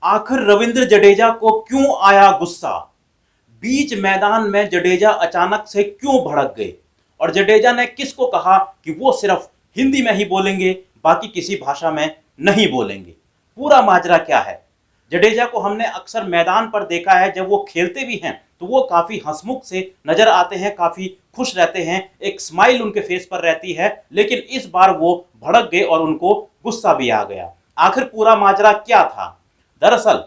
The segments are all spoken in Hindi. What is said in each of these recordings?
आखिर रविंद्र जडेजा को क्यों आया गुस्सा? बीच मैदान में जडेजा अचानक से क्यों भड़क गए? और जडेजा ने किसको कहा कि वो सिर्फ हिंदी में ही बोलेंगे, बाकी किसी भाषा में नहीं बोलेंगे? पूरा माजरा क्या है? जडेजा को हमने अक्सर मैदान पर देखा है, जब वो खेलते भी हैं तो वो काफी हंसमुख से नजर आते हैं, काफी खुश रहते हैं, एक स्माइल उनके फेस पर रहती है। लेकिन इस बार वो भड़क गए और उनको गुस्सा भी आ गया। आखिर पूरा माजरा क्या था? दरअसल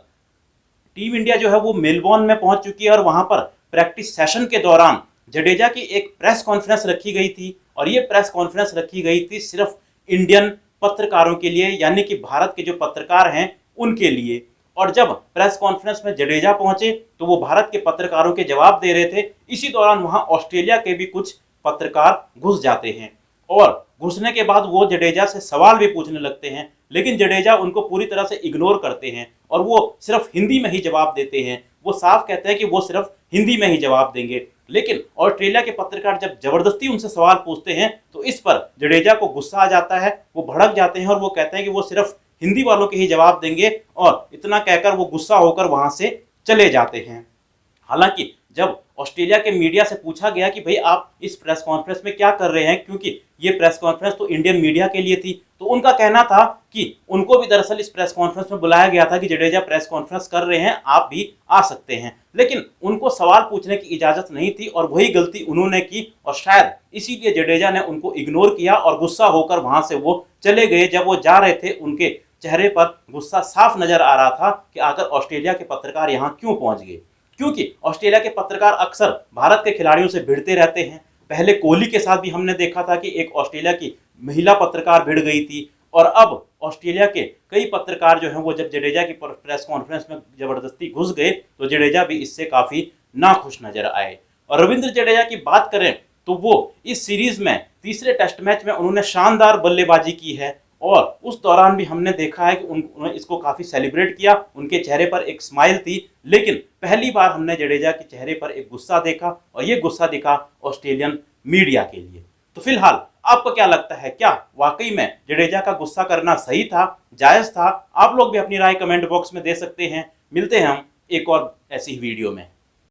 टीम इंडिया जो है वो मेलबोर्न में पहुंच चुकी है और वहां पर प्रैक्टिस सेशन के दौरान जडेजा की एक प्रेस कॉन्फ्रेंस रखी गई थी। और ये प्रेस कॉन्फ्रेंस रखी गई थी सिर्फ इंडियन पत्रकारों के लिए, यानी कि भारत के जो पत्रकार हैं उनके लिए। और जब प्रेस कॉन्फ्रेंस में जडेजा पहुंचे तो वो भारत के पत्रकारों के जवाब दे रहे थे। इसी दौरान वहां ऑस्ट्रेलिया के भी कुछ पत्रकार घुस जाते हैं और घुसने के बाद वो जडेजा से सवाल भी पूछने लगते हैं, लेकिन जडेजा उनको पूरी तरह से इग्नोर करते हैं और वो सिर्फ हिंदी में ही जवाब देते हैं। वो साफ कहते हैं कि वो सिर्फ हिंदी में ही जवाब देंगे। लेकिन ऑस्ट्रेलिया के पत्रकार जब जबरदस्ती उनसे सवाल पूछते हैं तो इस पर जडेजा को गुस्सा आ जाता है, वो भड़क जाते हैं और वो कहते हैं कि वो सिर्फ हिंदी वालों के ही जवाब देंगे, और इतना कहकर वो गुस्सा होकर वहां से चले जाते हैं। हालांकि जब ऑस्ट्रेलिया के मीडिया से पूछा गया कि भाई आप इस प्रेस कॉन्फ्रेंस में क्या कर रहे हैं, क्योंकि ये प्रेस कॉन्फ्रेंस तो इंडियन मीडिया के लिए थी, तो उनका कहना था कि उनको भी दरअसल इस प्रेस कॉन्फ्रेंस में बुलाया गया था कि जडेजा प्रेस कॉन्फ्रेंस कर रहे हैं, आप भी आ सकते हैं। लेकिन उनको सवाल पूछने की इजाजत नहीं थी और वही गलती उन्होंने की और शायद इसीलिए जडेजा ने उनको इग्नोर किया और गुस्सा होकर वहां से वो चले गए। जब वो जा रहे थे उनके चेहरे पर गुस्सा साफ नजर आ रहा था कि आखिर ऑस्ट्रेलिया के पत्रकार यहाँ क्यों पहुंच गए, क्योंकि ऑस्ट्रेलिया के पत्रकार अक्सर भारत के खिलाड़ियों से भिड़ते रहते हैं। पहले कोहली के साथ भी हमने देखा था कि एक ऑस्ट्रेलिया की महिला पत्रकार भिड़ गई थी, और अब ऑस्ट्रेलिया के कई पत्रकार जो हैं वो जब जडेजा की प्रेस कॉन्फ्रेंस में जबरदस्ती घुस गए तो जडेजा भी इससे काफी नाखुश नजर आए। और रविंद्र जडेजा की बात करें तो वो इस सीरीज में तीसरे टेस्ट मैच में उन्होंने शानदार बल्लेबाजी की है और उस दौरान भी हमने देखा है कि उन्होंने इसको काफी सेलिब्रेट किया, उनके चेहरे पर एक स्माइल थी। लेकिन पहली बार हमने जडेजा के चेहरे पर एक गुस्सा देखा और ये गुस्सा दिखा ऑस्ट्रेलियन मीडिया के लिए। तो फिलहाल आपको क्या लगता है, क्या वाकई में जडेजा का गुस्सा करना सही था, जायज था? आप लोग भी अपनी राय कमेंट बॉक्स में दे सकते हैं। मिलते हैं हम एक और ऐसी ही वीडियो में।